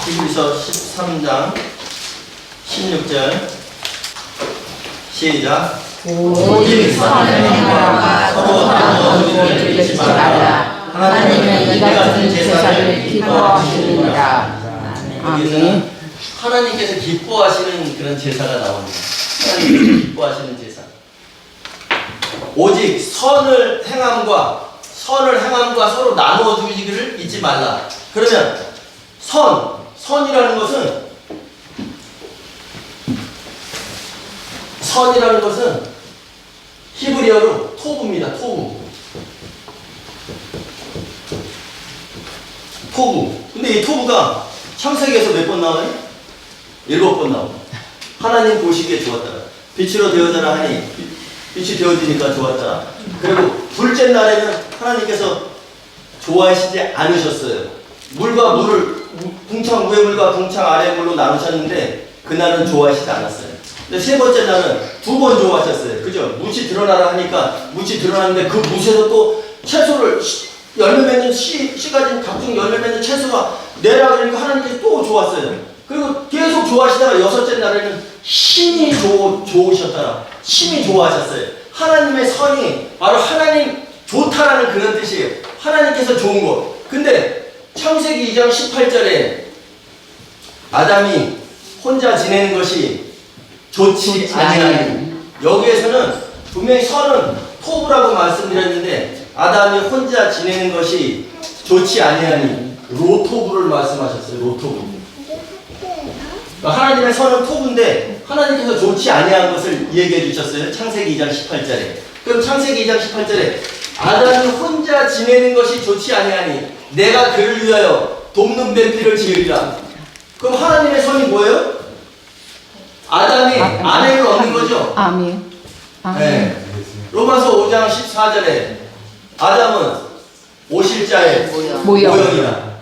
히브리서 13장 16절 시작. 오직 선을 행하라. 서로 나누어 즐기지 말라. 하나님은 이 같은 제사를 기뻐하시느니라. 여기서는 하나님께서 기뻐하시는 그런 제사가 나옵니다. 하나님께서 기뻐하시는 제사. 오직 선을 행함과 서로 나누어 주기를 잊지 말라. 그러면 선이라는 것은 히브리어로 토부입니다. 토부. 근데 이 토부가 창세기에서 몇 번 나와요? 7번 나옵니다. 하나님 보시기에 좋았더라. 빛으로 되어져라 하니 빛이 되어지니까 좋았더라. 그리고 둘째 날에는 하나님께서 좋아하시지 않으셨어요. 물과 물을 궁창 위의 물과 궁창 아래의 물로 나누셨는데 그날은 좋아하시지 않았어요. 근데 세 번째 날은 2번 좋아하셨어요. 그죠? 묻이 드러나라 하니까 묻이 드러났는데 그 묻에서 또 채소를 열매 맺는 씨 가진 각종 열매 맺는 채소가 내라 그러니까 하나님께서 또 좋았어요. 그리고 계속 좋아하시다가 6째 날에는 심히 좋으셨더라. 심히 좋아하셨어요. 하나님의 선이 바로 하나님 좋다라는 그런 뜻이에요. 하나님께서 좋은 거. 근데 창세기 2장 18절에 아담이 혼자 지내는 것이 좋지 아니하니, 여기에서는 분명히 선은 토부라고 말씀드렸는데 아담이 혼자 지내는 것이 좋지 아니하니 로토부를 말씀하셨어요. 로토부. 그러니까 하나님의 선은 토부인데 하나님께서 좋지 아니한 것을 얘기해 주셨어요. 창세기 2장 18절에. 그럼 창세기 2장 18절에 아담이 혼자 지내는 것이 좋지 아니하니 내가 그를 위하여 돕는 뱀피를 지으리라. 그럼 하나님의 선이 뭐예요? 아담이 아내를 얻는 거죠. 아멘. 네. 로마서 5장 14절에 아담은 오실자의 모형이라.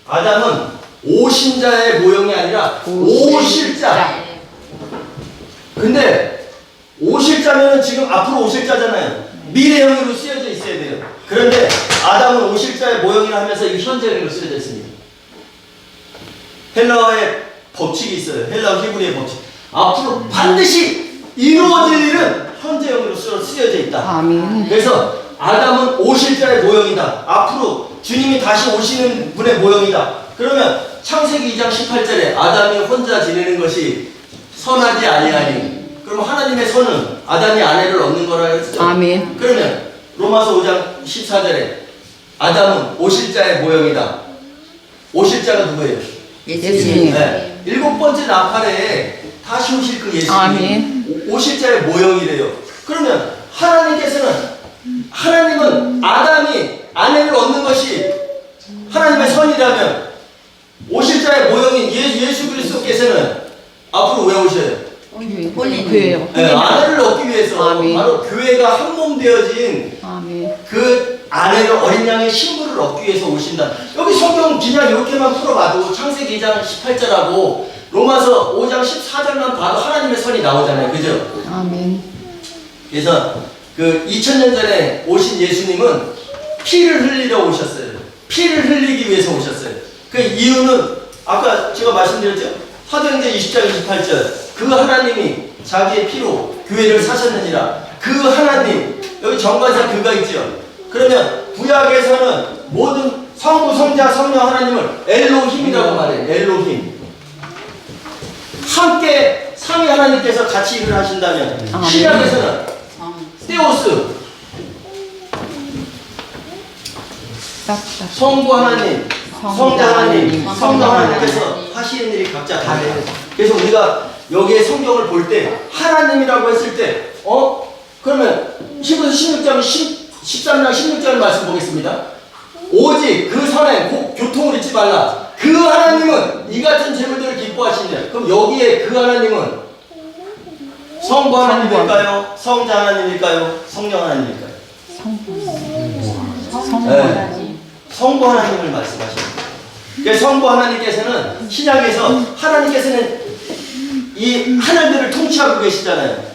아담은 오신자의 모형이 아니라 오실자. 근데 오실자면 지금 앞으로 오실자잖아요. 미래형으로 쓰여져 있어야 돼요. 그런데 아담은 오실자의 모형이라 하면서 이 현재형으로 쓰여져 있습니다. 헬라어의 법칙이 있어요. 헬라어 히브리의 법칙. 앞으로 반드시 이루어질 일은 현재형으로 쓰여져 있다. 아멘. 그래서 아담은 오실자의 모형이다. 앞으로 주님이 다시 오시는 분의 모형이다. 그러면 창세기 2장 18절에 아담이 혼자 지내는 것이 선하지 아니하니, 그럼 하나님의 선은 아담이 아내를 얻는 거라 했죠. 아멘. 그러면 로마서 5장 14절에 아담은 오실자의 모형이다. 오실자가 누구예요? 예수님. 네. 7번째 나팔에 다시 오실 그 예수님. 아멘. 오실자의 모형이래요. 그러면 하나님은 아담이 아내를 얻는 것이 하나님의 선이라면 오실자의 모형인 예수 그리스도께서는 앞으로 왜 오셔요? 교회요. 네, 아내를 얻기 위해서. 아멘. 바로 교회가 한 몸 되어진 아멘. 그 아내를 어린 양의 신부를 얻기 위해서 오신다. 여기 성경 그냥 이렇게만 풀어봐도 창세기 2장 18절하고 로마서 5장 14절만 봐도 하나님의 선이 나오잖아요. 그죠? 아멘. 그래서 그 2000년 전에 오신 예수님은 피를 흘리러 오셨어요. 피를 흘리기 위해서 오셨어요. 그 이유는 아까 제가 말씀드렸죠? 사도행전 20장 28절. 그 하나님이 자기의 피로 교회를 사셨느니라. 그 하나님, 여기 정관사 그가 있죠. 그러면 구약에서는 모든 성부, 성자, 성령 하나님을 엘로힘이라고 말해요. 엘로힘. 함께 삼위 하나님께서 같이 일을 하신다면 신약에서는 테오스, 성부 하나님, 성자 하나님, 성령 하나님께서 하시는 일이 각자 다르요. 그래서 우리가 여기에 성경을 볼 때 하나님이라고 했을 때 그러면 히브리서 16장 13장 16절 말씀 보겠습니다. 오직 그 선에 교통을 잊지 말라. 그 하나님은 이 같은 제물들을 기뻐하시느냐. 그럼 여기에 그 하나님은 성부 하나님일까요? 성자 하나님일까요? 성령 하나님일까요? 성부 하나님을 말씀하십니다. 그래서 성부 하나님께서는 신약에서 하나님께서는 이 하늘들을 통치하고 계시잖아요.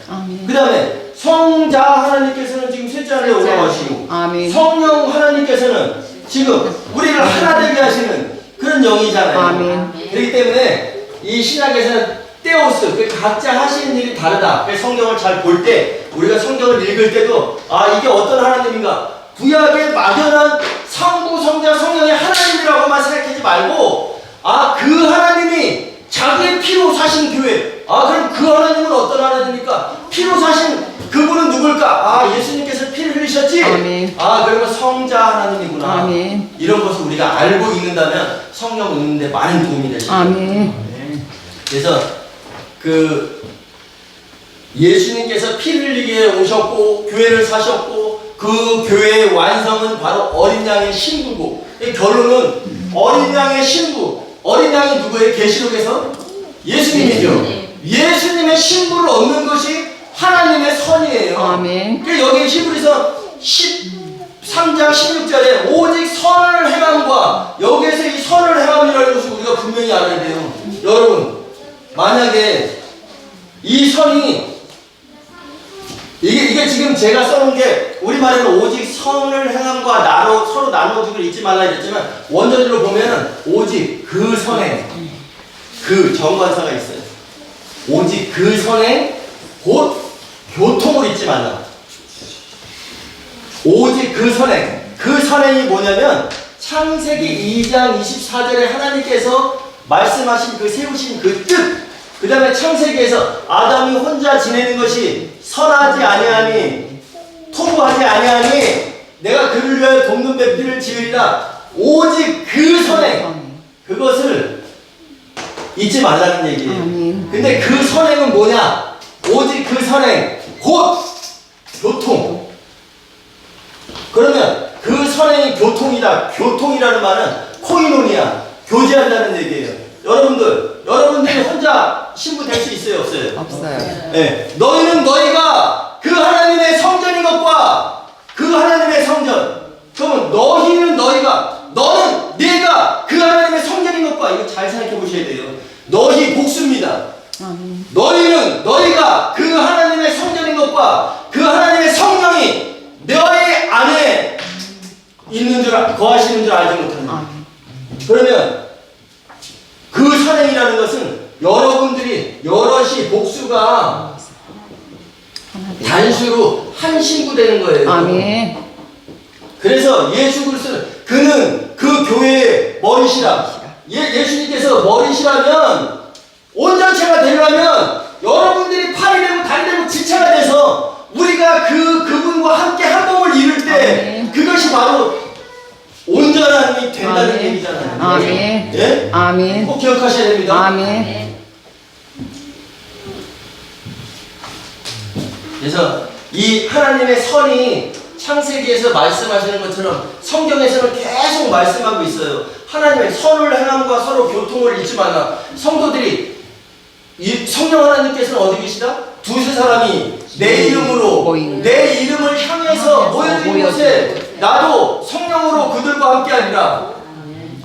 그 다음에 성자 하나님께서는 지금 셋째 하늘에 올라가시고 성령 하나님께서는 지금 우리를 하나 되게 하시는 그런 영이잖아요. 아멘. 그렇기 때문에 이 신약에서는 때오스, 그 각자 하시는 일이 다르다. 그래서 성경을 잘 볼 때, 우리가 성경을 읽을 때도 이게 어떤 하나님인가? 구약에 막연한 성부, 성자, 성령의 하나님이라고만 생각하지 말고 그 하나님이 자기의 피로 사신 교회. 그럼 그 하나님은 어떤 하나님입니까? 피로 사신 그분은 누굴까? 예수님께서 피를 흘리셨지? 아멘. 그러면 성자 하나님이구나. 아멘. 이런 것을 우리가 알고 읽는다면 성경 읽는데 많은 도움이 되실 거예요. 아멘. 그래서 예수님께서 피를 흘리게 오셨고 교회를 사셨고 그 교회의 완성은 바로 어린 양의 신부고, 결론은 어린 양의 신부. 어린 양이 누구예요? 계시록에서 예수님이죠. 예수님의 신부를 얻는 것이 하나님의 선이에요. 아멘. 그러니까 여기 히브리서 13장 16절에 오직 선을 행함과, 여기에서 이 선을 행함이라는 것을 우리가 분명히 알아야 돼요. 여러분, 만약에 이 선이 이게 지금 제가 써놓은 게 우리말에는 오직 선을 행함과 나로 서로 나눠주기를 잊지 말라 이랬지만, 원전으로 보면은 오직 그 선행, 그 정관사가 있어요. 오직 그 선행 곧 교통을 잊지 말라. 오직 그 선행. 그 선행이 뭐냐면 창세기 2장 24절에 하나님께서 말씀하신 그 세우신 그 뜻, 그 다음에 창세기에서 아담이 혼자 지내는 것이 선하지 아니하니 통보하지 아니하니 내가 그를 위하여 돕는 배필을 지으리라. 오직 그 선행, 그것을 잊지 말라는 얘기예요. 아멘. 근데 그 선행은 뭐냐? 오직 그 선행 곧 교통. 그러면 그 선행이 교통이다. 교통이라는 말은 코이노니아, 교제한다는 얘기예요. 여러분들이 혼자 신부 될 수 있어요, 없어요? 없어요. 네. 너희는 너희가 그 하나님의 성전인 것과 그 하나님의 성전. 그러면 너희는 너희가, 너는 네가 그 하나님의 성전인 것과, 이거 잘 생각해 보셔야 돼요. 너희 복수입니다. 아멘. 너희는 너희가 그 하나님의 성전인 것과 그 하나님의 성령이 너희 안에 있는 줄 거하시는 줄 알지 못한다. 아멘. 그러면 그 선행이라는 것은 여러분들이 여럿이 복수가 단수로 한 신부 되는 거예요. 아멘. 그래서 예수 그리스도는 그는 그 교회의 머리시라. 예수님께서 머리시라면 온전체가 되려면 여러분들이 팔이 되고 다리 되고 지체가 돼서 우리가 그분과 함께 한 몸을 이룰 때 아멘. 그것이 바로 온전함이 된다는 아멘. 얘기잖아요. 아멘. 예? 아멘. 꼭 기억하셔야 됩니다. 아멘. 그래서 이 하나님의 선이 창세기에서 말씀하시는 것처럼 성경에서는 계속 말씀하고 있어요. 하나님의 선을 행함과 서로 교통을 잊지 말라. 성도들이 이 성령 하나님께서는 어디 계시다? 두세 사람이 내 이름으로 내 이름을 향해서 모여진 곳에 나도 성령으로 그들과 함께 하리라.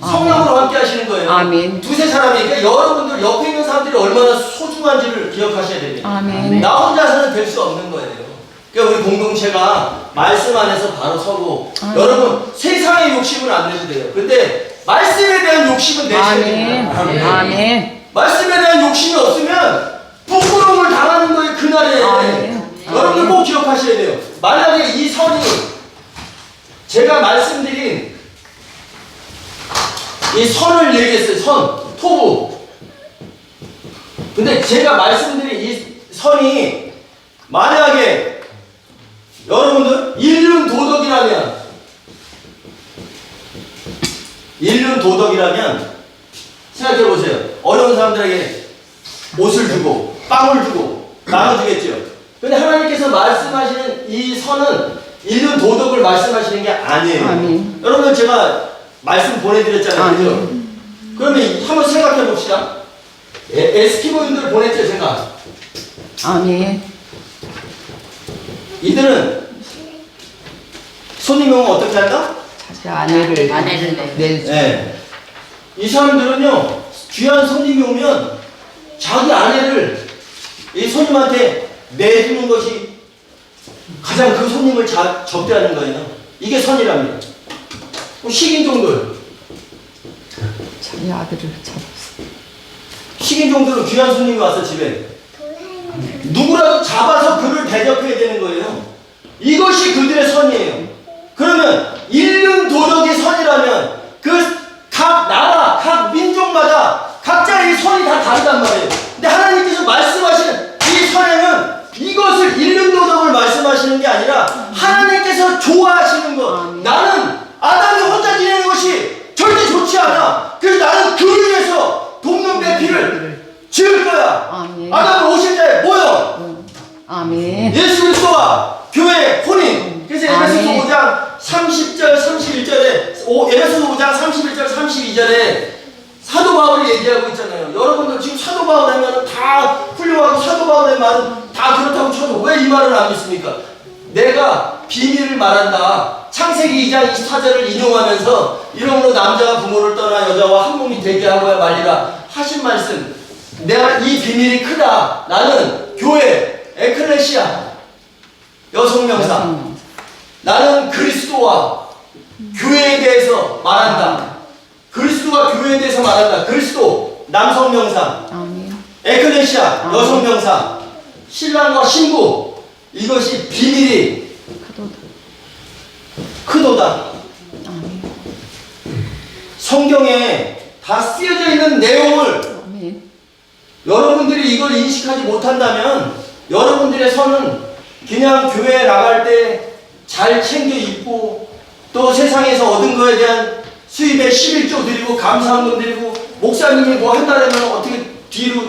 성령으로 함께 하시는 거예요. 아멘. 두세 사람이. 그러니까 여러분들 옆에 있는 사람들이 얼마나 소중한지를 기억하셔야 됩니다. 아멘. 나 혼자서는 될 수 없는 거예요. 그러니까 우리 공동체가 말씀 안에서 바로 서고, 여러분 세상의 욕심은 안 내도 돼요. 근데 말씀에 대한 욕심은 내셔야 됩니다. 아멘. 아멘. 말씀에 대한 욕심이 없으면 부끄러움을 당하는 거예요, 그날에. 아멘. 여러분들 꼭 기억하셔야 돼요. 만약에 이 선이 제가 말씀드린 이 선을 얘기했어요. 선, 토부. 근데 제가 말씀드린 이 선이 만약에 여러분들 인륜 도덕이라면 생각해 보세요. 어려운 사람들에게 옷을 주고 빵을 주고 나눠주겠죠. 근데 하나님께서 말씀하시는 이 선은 인륜 도덕을 말씀하시는 게 아니에요. 아멘. 여러분들 제가 말씀 보내드렸잖아요. 그죠? 그러면 한번 생각해 봅시다. 에스키모인들 보냈죠, 제가. 아멘. 이들은 손님이 오면 어떻게 한다? 자기 아내를 낼 네. 이 사람들은요, 귀한 손님이 오면 자기 아내를 이 손님한테 내주는 것이 가장 그 손님을 접대하는 거예요. 이게 선이랍니다. 식인종들. 자기 아들을 잡았어. 식인 종들은 귀한 손님이 와서 집에 누구라도 잡아서 그를 대접해야 되는 거예요. 이것이 그들의 선이에요. 그러면 인륜 도덕의 선이라면 그 각 나라, 각 민족마다 각자의 선이 다 다르단 말이에요. 근데 하나님께서 말씀하시는 이 선행은 이것을 인륜 도덕을 말씀하시는 게 아니라 하나님께서 좋아하시는 것. 나는 아담이 혼자 지내는 것이 절대 좋지 않아. 그래서 나는 그를 위해서 돕는 배필을 지을 거야. 아멘. 아담은 오실자에 모여. 아멘. 예수 그리스도와 교회 혼인. 그래서 에베소서 아멘. 5장 30절 31절에 에베소서 5장 31절 32절에 사도 바울이 얘기하고 있잖아요. 여러분들 지금 사도 바울 하면 다 훌륭하고 사도 바울의 말은 다 그렇다고 쳐도 왜 이 말을 안 믿습니까? 내가 비밀을 말한다. 창세기 2장 24절을 인용하면서 이러므로 남자가 부모를 떠나 여자와 한 몸이 되게 하고야 말리라 하신 말씀. 내가 이 비밀이 크다. 나는 교회 에클레시아 여성명사. 나는 그리스도와 교회에 대해서 말한다. 그리스도와 교회에 대해서 말한다. 그리스도 남성명사, 아멘. 에클레시아 여성명사, 신랑과 신부. 이것이 비밀이 그도다. 크도다. 아멘. 성경에 다 쓰여져 있는 내용을 아멘. 여러분들이 이걸 인식하지 못한다면 여러분들의 선은 그냥 교회에 나갈 때 잘 챙겨 입고 또 세상에서 얻은 거에 대한 수입에 11조 드리고 감사한금 드리고 목사님이 뭐 한다면 어떻게 뒤로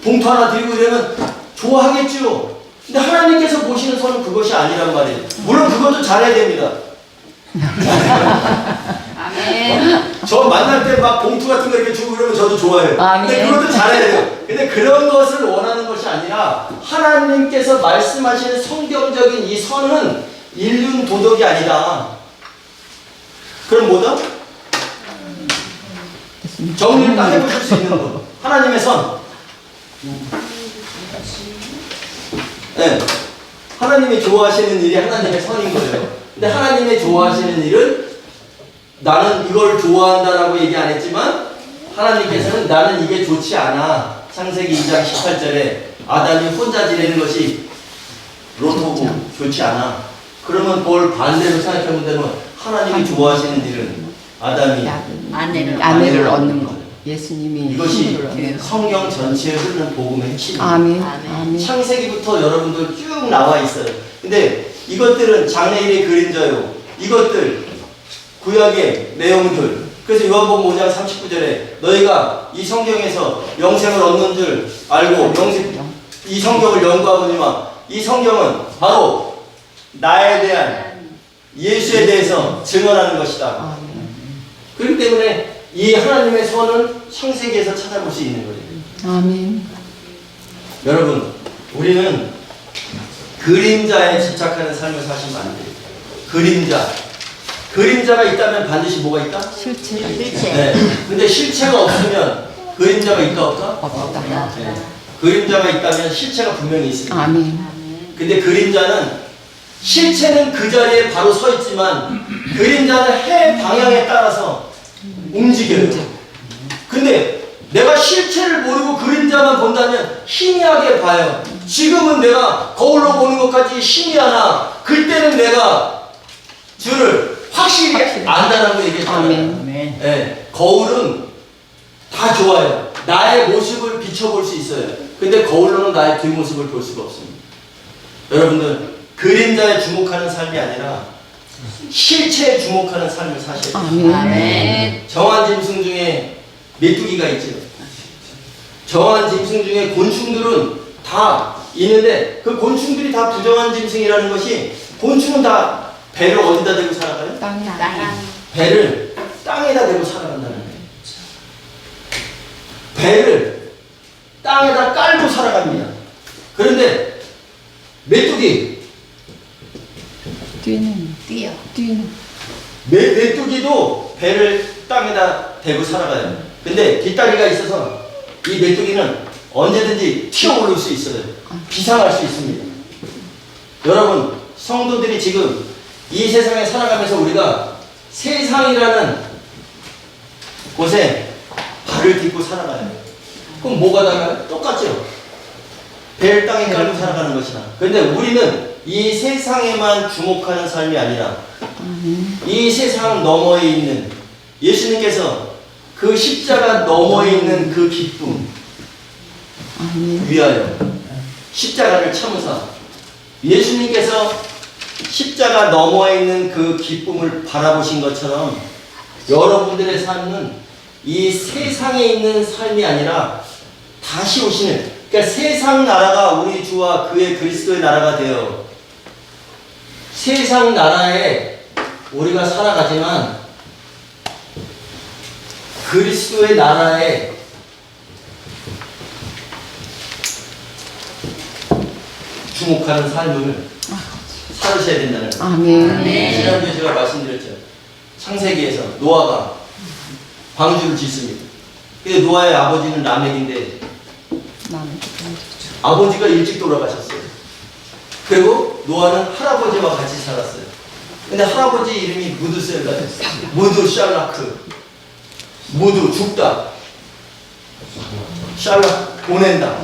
봉투 하나 드리고 이러면 좋아하겠죠. 근데 하나님께서 보시는 선은 그것이 아니란 말이에요. 물론 그것도 잘해야 됩니다. 아멘. 저 만날 때 막 봉투 같은 거 이렇게 주고 그러면 저도 좋아해요. 아멘. 근데 그것도 잘해야 돼요. 근데 그런 것을 원하는 것이 아니라 하나님께서 말씀하시는 성경적인 이 선은 인륜 도덕이 아니다. 그럼 뭐다? 정리를 딱 해보실 수 있는 것. 하나님의 선. 네. 하나님이 좋아하시는 일이 하나님의 선인 거예요. 근데 하나님의 좋아하시는 일은 나는 이걸 좋아한다라고 얘기 안 했지만 하나님께서는 나는 이게 좋지 않아. 창세기 2장 18절에 아담이 혼자 지내는 것이 롯하고 좋지 않아. 그러면 그걸 반대로 생각해보면 되면 하나님이 좋아하시는 일은 아담이 아내를 얻는 것. 예수님이 이것이 힘을 얻는 것. 성경 전체에 흐르는 복음의 핵심입니다. 아멘. 아멘. 아멘. 창세기부터 여러분들 쭉 나와 있어요. 근데 이것들은 장래일의 그림자요. 이것들 구약의 내용들. 그래서 요한복음 5장 39절에 너희가 이 성경에서 영생을 얻는 줄 알고 이 성경을 연구하거니와 이 성경은 바로 나에 대한 예수에 대해서 증언하는 것이다. 아멘. 그렇기 때문에 이 하나님의 선은 창세기에서 찾아볼 수 있는 거예요. 아멘. 여러분, 우리는 그림자에 집착하는 삶을 사시면 안 돼요. 그림자가 있다면 반드시 뭐가 있다? 실체가 실체. 네. 근데 실체가 없으면 그림자가 있다 없다? 없다. 네. 그림자가 있다면 실체가 분명히 있습니다. 아멘. 근데 실체는 그 자리에 바로 서 있지만 그림자는 해 방향에 따라서 움직여요. 근데 내가 실체를 모르고 그림자만 본다면 희미하게 봐요. 지금은 내가 거울로 보는 것까지 희미하나 그때는 내가 주를 확실히 안다라고 얘기했잖아요. 아멘. 네, 거울은 다 좋아요. 나의 모습을 비춰볼 수 있어요. 근데 거울로는 나의 뒷모습을 볼 수가 없습니다. 여러분들 그림자에 주목하는 삶이 아니라 실체에 주목하는 삶을 사셔야 돼요. 아멘. 아멘. 정한 짐승 중에 메뚜기가 있죠. 정한 짐승 중에 곤충들은 다 있는데 그 곤충들이 다 부정한 짐승이라는 것이 곤충은 다 배를 어디다 대고 살아가요? 땅에 배를 땅에다 대고 살아간다는 거예요. 배를 땅에다 깔고 살아갑니다. 그런데 메뚜기 뛰는 메뚜기도 배를 땅에다 대고 살아가요. 근데 뒷다리가 있어서 이 메뚜기는 언제든지 튀어오를 수 있어요. 비상할 수 있습니다. 여러분, 성도들이 지금 이 세상에 살아가면서 우리가 세상이라는 곳에 발을 딛고 살아가야 돼요. 그럼 뭐가 달라요? 똑같죠? 배를 땅에 깔고 살아가는 것이나. 그런데 우리는 이 세상에만 주목하는 삶이 아니라 이 세상 너머에 있는 예수님께서 그 십자가 너머에 있는 그 기쁨 위하여 십자가를 참으사 예수님께서 십자가 너머에 있는 그 기쁨을 바라보신 것처럼 여러분들의 삶은 이 세상에 있는 삶이 아니라 다시 오시는, 그러니까 세상 나라가 우리 주와 그의 그리스도의 나라가 되어 세상 나라에 우리가 살아가지만 그리스도의 나라에 주목하는 삶을 살으셔야 된다는 거예요. 아멘. 지난주에 제가 말씀드렸죠. 창세기에서 노아가 방주를 짓습니다. 근데 노아의 아버지는 라멕인데 아버지가 일찍 돌아가셨어요. 그리고 노아는 할아버지와 같이 살았어요. 근데 할아버지 이름이 무드셀라였어요. 무드샬라크. 무드 죽다. 샬라 보낸다.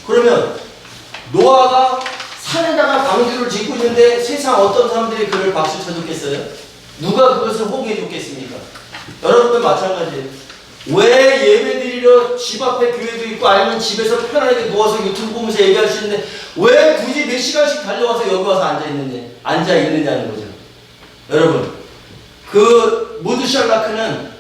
그러면 노아가 산에다가 방주를 짓고 있는데 세상 어떤 사람들이 그를 박수 쳐줬겠어요? 누가 그것을 호응해 줬겠습니까? 여러분도 마찬가지예요. 왜 예배드리러 집 앞에 교회도 있고 아니면 집에서 편하게 누워서 유튜브 보면서 얘기할 수 있는데 왜 굳이 몇 시간씩 달려와서 여기 와서 앉아 있느냐는 거죠. 여러분, 그 무드셀라의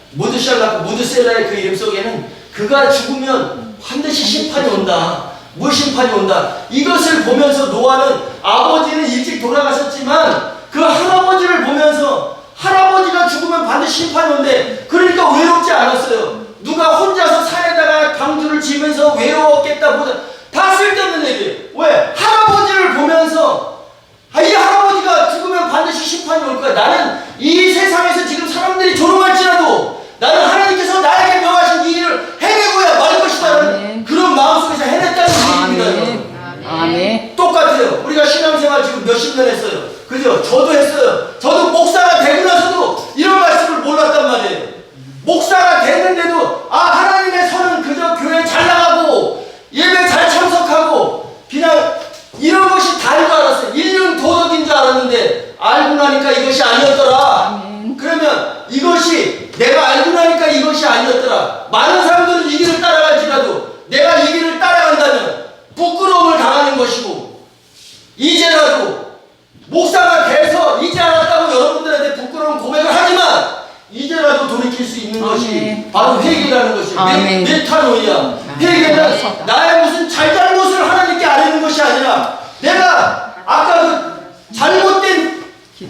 그 이름 속에는 그가 죽으면 반드시 심판이 온다. 물심판이 온다. 이것을 보면서 노아는 아버지는 일찍 돌아가셨지만 그 할아버지를 보면서 할아버지가 죽으면 반드시 심판이 온대. 그러니까 외롭지 않았어요. 누가 혼자서 산에다가 방주를 지면서 외로웠겠다 보다 다 쓸데없는 얘기예요. 왜? 할아버지를 보면서 이 할아버지가 죽으면 반드시 심판이 올 거야. 나는 이 세상에서 지금 사람들이 조롱할지라도 나는 하나님께서 나에게 명하신 이 일을 해내고야 말 것이다라는 그런 마음속에서 해냈다는 얘기입니다. 여러분. 아멘. 똑같아요. 우리가 신앙생활 지금 몇십 년 했어요. 그죠? 저도 했어요. 저도 목사가 되고 나서도 이런 말씀을 몰랐단 말이에요. 목사가 됐는데도 하나님의 선은 그저 교회 잘 나가고 예배 잘 참석하고 그냥 이런 것이 다인 줄 알았어요. 인륜 도덕인 줄 알았는데 알고 나니까 이것이 아니었더라. 그러면 이것이 내가 알고 나니까 이것이 아니었더라. 많은 사람들은 이 길을 따라갈지라도 내가 이 길을 따라간다면 부끄러움을 당하는 것이고 이제라도 목사가 돼서 이제 알았다고 여러분들한테 부끄러운 고백을 하지만 이제라도 돌이킬 수 있는 것이 바로 회개라는 것이에요. 메타노이야. 회개는 나의 무슨 잘잘못을 하나님께 아뢰는 것이 아니라 내가 아까 그 잘못된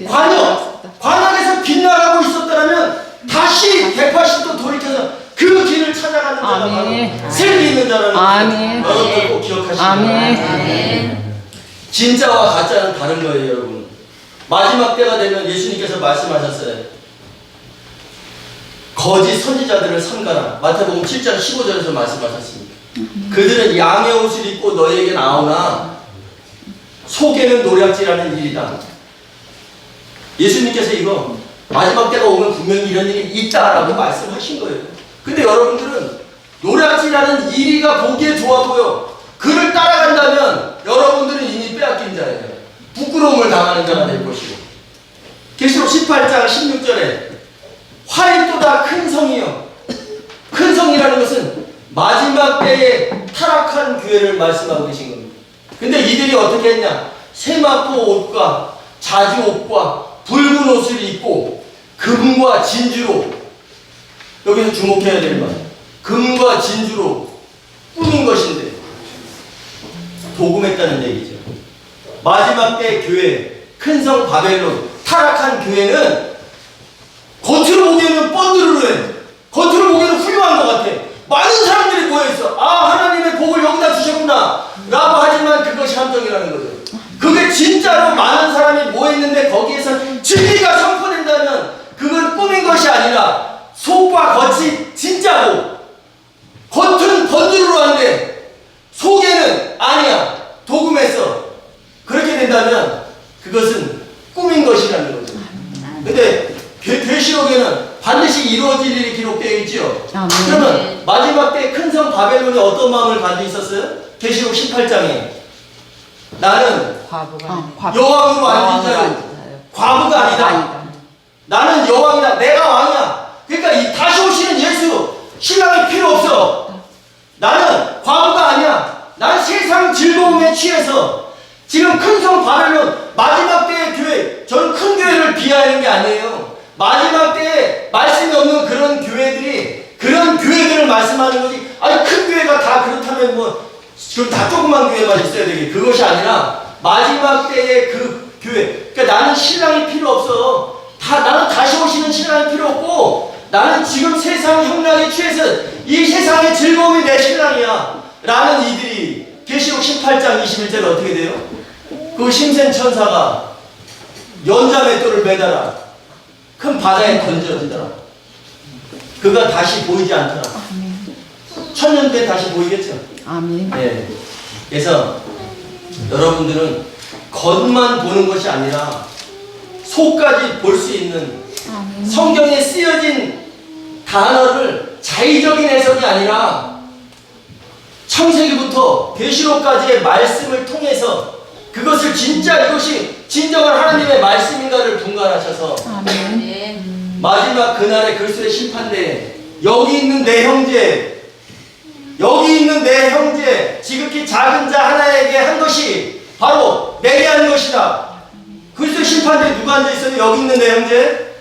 관역에서 빗나가고 있었다면 다시 180도 돌이켜서 그 길을 찾아가는 자가 바로 생기 있는 자라는 것을 여러분들 꼭 기억하시기 바랍니다. 진짜와 가짜는 다른 거예요, 여러분. 마지막 때가 되면 예수님께서 말씀하셨어요. 거짓 선지자들을 삼가라. 마태복음 7장 15절에서 말씀하셨습니다. 그들은 양의 옷을 입고 너희에게 나오나 속에는 노략질하는 일이다. 예수님께서 이거 마지막 때가 오면 분명히 이런 일이 있다라고 말씀하신 거예요. 근데 여러분들은 노략질하는 일이가 보기에 좋아 보여. 그를 따라간다면 여러분들은 이미 빼앗긴 자예요. 부끄러움을 당하는 자가 될 것이고. 계시록 18장 16절에 화이또다 큰 성이요. 큰 성이라는 것은 마지막 때에 타락한 교회를 말씀하고 계신 겁니다. 근데 이들이 어떻게 했냐? 세마포 옷과 자주 옷과 붉은 옷을 입고 금과 진주로, 여기서 주목해야 될 말, 금과 진주로 꾸민 것인데 도금했다는 얘기죠. 마지막 때 교회, 큰 성 바벨론, 타락한 교회는 겉으로 보기에는 뻔드르르해. 겉으로 보기에는 훌륭한 것 같아. 많은 사람들이 모여있어. 하나님의 복을 여기다 주셨구나 라고 하지만 그것이 함정이라는 거죠. 그게 진짜로 많은 사람이 모여있는데 거기에서 진리가 선포된다면 그건 꾸민 것이 아니라 속과 겉이 진짜고 겉은 번드르르한데 속에는 아니야. 도금했어. 그렇게 된다면 그것은 꾸민 것이라는 거죠. 근데 계시록에는 반드시 이루어질 일이 기록되어 있지요. 그러면 성 바벨론이 어떤 마음을 가지고 있었어요? 계시록 18장에 나는 과부가 여왕으로 앉은 자요 과부가 아니다. 나는 여왕이다. 내가 왕이야. 그러니까 이 다시 오시는 예수 신랑이 필요 없어. 나는 과부가 아니야. 나는 세상 즐거움에 취해서 지금 큰 성 바벨론 마지막 때의 교회, 저는 큰 교회를 비하하는 게 아니에요. 마지막 때에 말씀이 없는 그런 교회들이 그런 교회들을 말씀하는 거지. 아니 큰 교회가 다 그렇다면 뭐 그럼 다 조그만 교회만 있어야 되게 그것이 아니라 마지막 때의 그 교회. 그러니까 나는 신랑이 필요 없어. 나는 다시 오시는 신랑이 필요 없고 나는 지금 세상 형량에 취해서 이 세상의 즐거움이 내 신랑이야 라는 이들이 계시록 18장 21절에 어떻게 돼요? 그 심센 천사가 연자맷돌을 매달아 큰 바다에 던져지더라. 그가 다시 보이지 않더라. 천년 뒤에 다시 보이겠죠? 아멘. 네. 그래서 여러분들은 겉만 보는 것이 아니라 속까지 볼 수 있는 성경에 쓰여진 단어를 자의적인 해석이 아니라 창세기부터 계시록까지의 말씀을 통해서 그것을 진짜 이것이 진정한 하나님의 말씀인가를 분간하셔서 아멘. 마지막 그날의 글술의 심판대에 여기 있는 내 형제, 여기 있는 내 형제 지극히 작은 자 하나에게 한 것이 바로 내게 한 것이다. 글술 심판대에 누가 앉아있어요? 여기 있는 내 형제?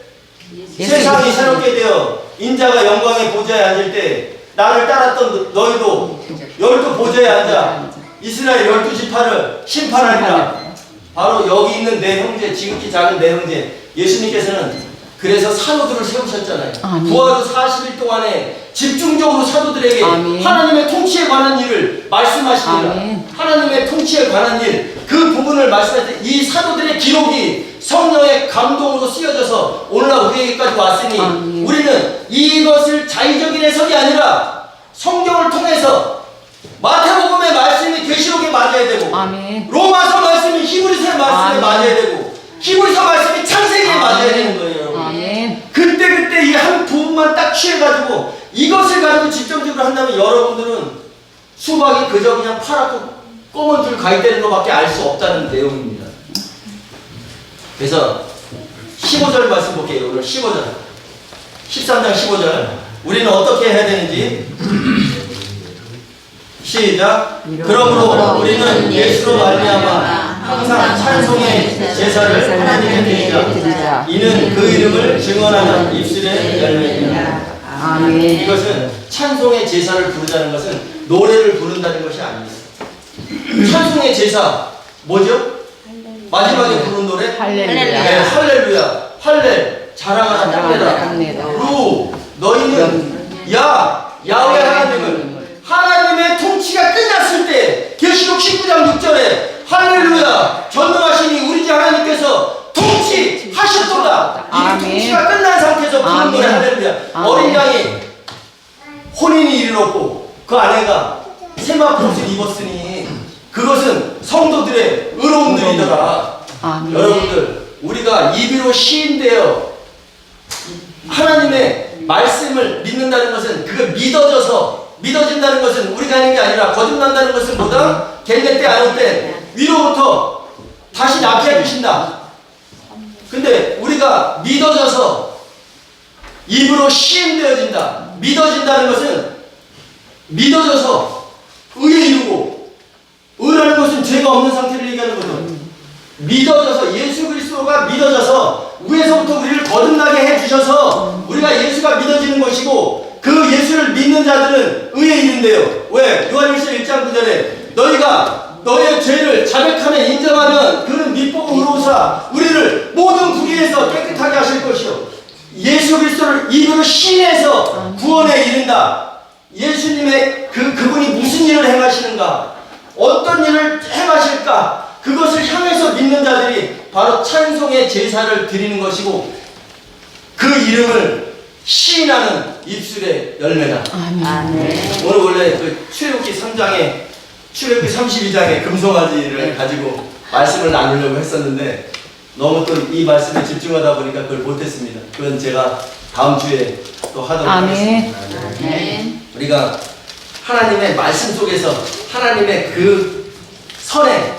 세상이 새롭게 되어 인자가 영광의 보좌에 앉을 때 나를 따랐던 너희도 열두 보좌에 앉아 이스라엘 12지파를 심판하리라. 바로 여기 있는 내 형제, 지극히 작은 내 형제. 예수님께서는 그래서 사도들을 세우셨잖아요. 아멘. 부활 후 40일 동안에 집중적으로 사도들에게 아멘. 하나님의 통치에 관한 일을 말씀하시니라. 아멘. 하나님의 통치에 관한 일, 그 부분을 말씀할 때 이 사도들의 기록이 성령의 감동으로 쓰여져서 오늘날 우리에게까지 왔으니 아멘. 우리는 이것을 자의적인 해석이 아니라 성경을 통해서 마태복음의 말씀이 계시록에 맞아야 되고 아멘. 로마서 말씀이 히브리서의 말씀에 아멘. 맞아야 되고 히브리서 말씀이 창세기에 맞아야 되는 거예요. 여러분. 아멘. 그때 이 한 부분만 딱 취해가지고 이것을 가지고 집중적으로 한다면 여러분들은 수박이 그저 그냥 파랗고 검은 줄 가있다는 것밖에 알 수 없다는 내용입니다. 그래서 15절 말씀 볼게요. 오늘 15절 13장 15절 우리는 어떻게 해야 되는지 시작. 그러므로 우리는 예수로 말미암아 항상 찬송의 제사를 하나님께 드리자. 이는 그 이름을 증언하는 입술의 열매이다. 아멘. 이것은 찬송의 제사를 부르자는 것은 노래를 부른다는 것이 아닙니다. 찬송의 제사 뭐죠? 마지막에 부른 노래? 할렐루야. 네, 할렐루야. 할렐 자랑하라 땀내라. 루 너희는 야훼 하나님의 통치가 끝났을 때 계시록 19장 6절에 할렐루야 전능하시니 우리 주 하나님께서 통치하셨도다. 이 아멘. 통치가 끝난 상태에서 부른 노래 할렐루야. 어린 양이 혼인이 이르렀고 그 아내가 세마포 옷을 입었으니 그것은 성도들의 의로움들이더라. 아멘. 여러분들 우리가 입으로 시인되어 하나님의 말씀을 믿는다는 것은 그걸 믿어진다는 것은 우리가 하는 게 아니라 거듭난다는 것은 뭐다? 겟레 때 안 올 때 위로부터 다시 납치해 주신다. 근데 우리가 믿어져서 입으로 시인되어진다. 믿어진다는 것은 믿어져서 의에 이루고 의라는 것은 죄가 없는 상태를 얘기하는 거죠. 믿어져서 예수 그리스도가 믿어져서 위에서부터 우리를 거듭나게 해주셔서 우리가 예수가 믿어지는 것이고 그 예수를 믿는 자들은 의에 이른대요. 왜? 요한일서 1장 9절에 너희가 너의 죄를 자백하며 인정하면 그는 믿보고 의로우사 우리를 모든 불의에서 깨끗하게 하실 것이요 예수 그리스도를 입으로 시인해서 구원에 이른다. 예수님의 그분이 무슨 일을 행하시는가, 어떤 일을 행하실까, 그것을 향해서 믿는 자들이 바로 찬송의 제사를 드리는 것이고 그 이름을 시인하는 입술의 열매다. 아멘. 오늘 원래 그 출애굽기 3장에 출애굽기 32장에 금송아지를 가지고 말씀을 나누려고 했었는데 너무 또 이 말씀에 집중하다 보니까 그걸 못했습니다. 그건 제가 다음 주에 또 하도록 하겠습니다. 아멘. 우리가 하나님의 말씀 속에서 하나님의 그 선행,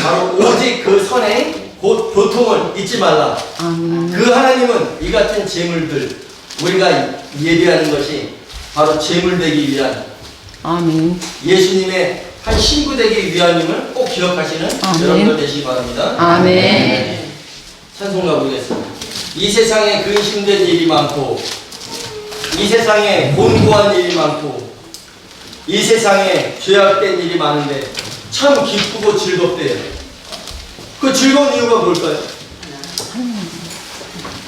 바로 오직 그 선행, 곧 교통을 잊지 말라. 그 하나님은 이 같은 재물들, 우리가 예배하는 것이 바로 재물 되기 위한 아멘. 예수님의 한 신부 되기 위함임을 꼭 기억하시는 아멘. 여러분들 되시기 바랍니다. 아멘. 찬송가 보겠습니다. 이 세상에 근심된 일이 많고, 이 세상에 곤고한 일이 많고, 이 세상에 죄악된 일이 많은데 참 기쁘고 즐겁대요. 그 즐거운 이유가 뭘까요?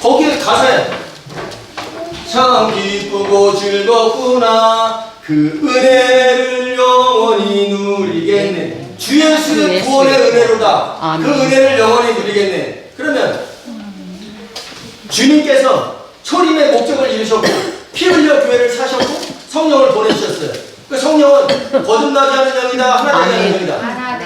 거기에 가사에 참 기쁘고 즐겁구나, 그 은혜를 영원히 누리겠네. 주 예수의 구원의 은혜로다. 아멘. 그 은혜를 영원히 누리겠네. 그러면 주님께서 초림의 목적을 이루셨고 피 흘려 교회를 사셨고 성령을 보내주셨어요. 그 성령은 거듭나게 하는 영이다, 하나 되게 하는 영이다.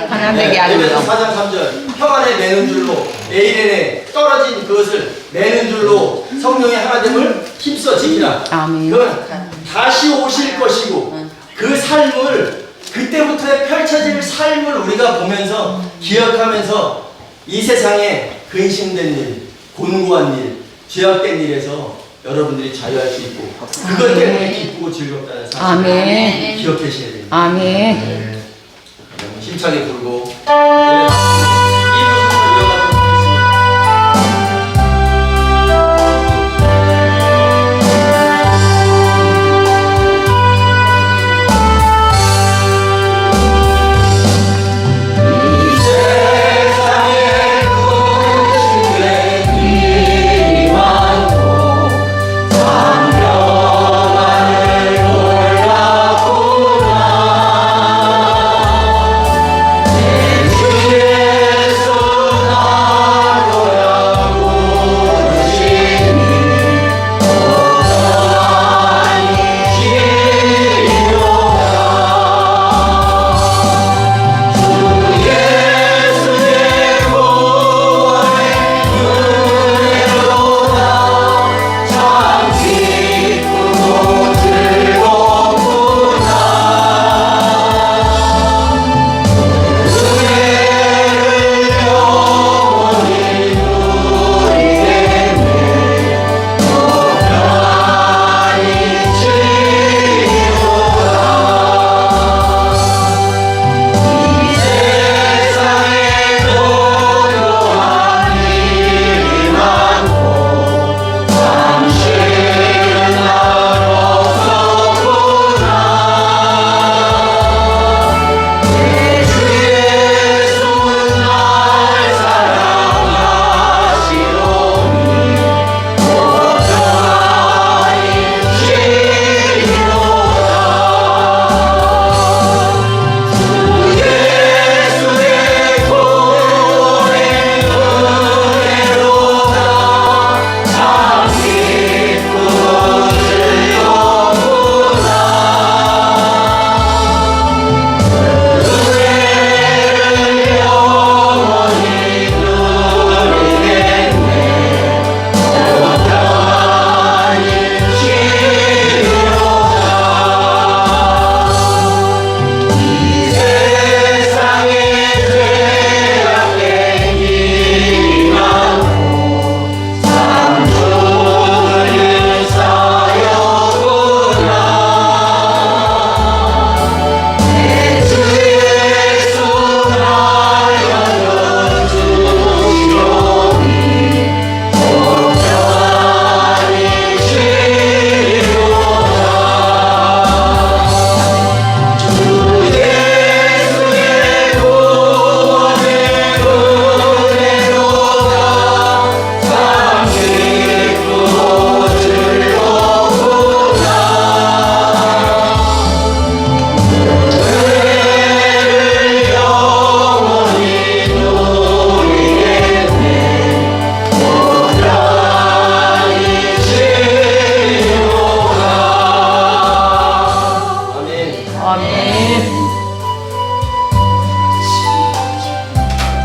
하나 되게 하는 에베소 영. 4장 3절 평안에 매는 줄로 에이렌에 떨어진 그것을 매는 줄로 성령의 하나됨을 힘써 지키라. 아멘. 그건 다시 오실 것이고 그 삶을, 그때부터의 펼쳐질 삶을 우리가 보면서 기억하면서 이 세상에 근심된 일, 곤고한 일, 죄악된 일에서 여러분들이 자유할 수 있고 그것 때문에 기쁘고 즐겁다는 사실을 아멘. 기억하셔야 됩니다. 아멘. 힘차게 불고 이 부분을 이어가도록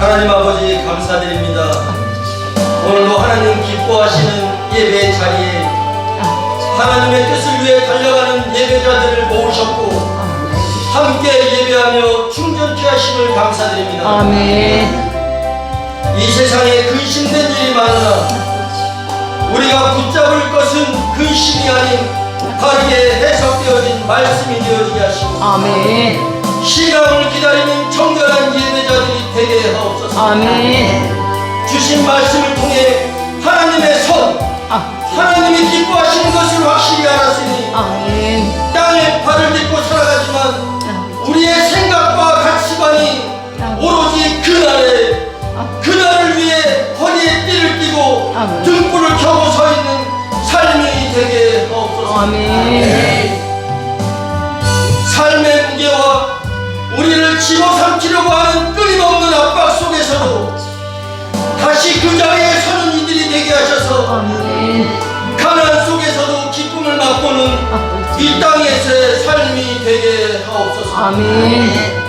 하나님 아버지 감사드립니다. 오늘도 하나님 기뻐하시는 예배 자리에 하나님의 뜻을 위해 달려가는 예배자들을 모으셨고 하심을 감사드립니다. 아멘. 이 세상에 근심된 일이 많으나 우리가 붙잡을 것은 근심이 아닌 바르게 해석되어진 말씀이 되어지게 하시고 아멘. 신앙을 기다리는 정결한 예배자들이 되게 하옵소서. 아멘. 주신 말씀을 통해 하나님의 손, 하나님이 기뻐하시는 것을 확실히 알았으니 아멘. 땅에 발을 딛고 살아가지만 우리의 생각과 가치관이 오로지 그날을 위해 허리에 띠를 띠고 아멘. 등불을 켜고 서 있는 삶이 되게 하옵소서. 아멘. 삶의 무게와 우리를 집어삼키려고 하는 끊임없는 압박 속에서도 다시 그 자리에 서는 이들이 되게 하셔서 아멘. 가난 속에서도 기쁨을 맛보는 이 땅에서의 삶이 되게 하옵소서. 아멘.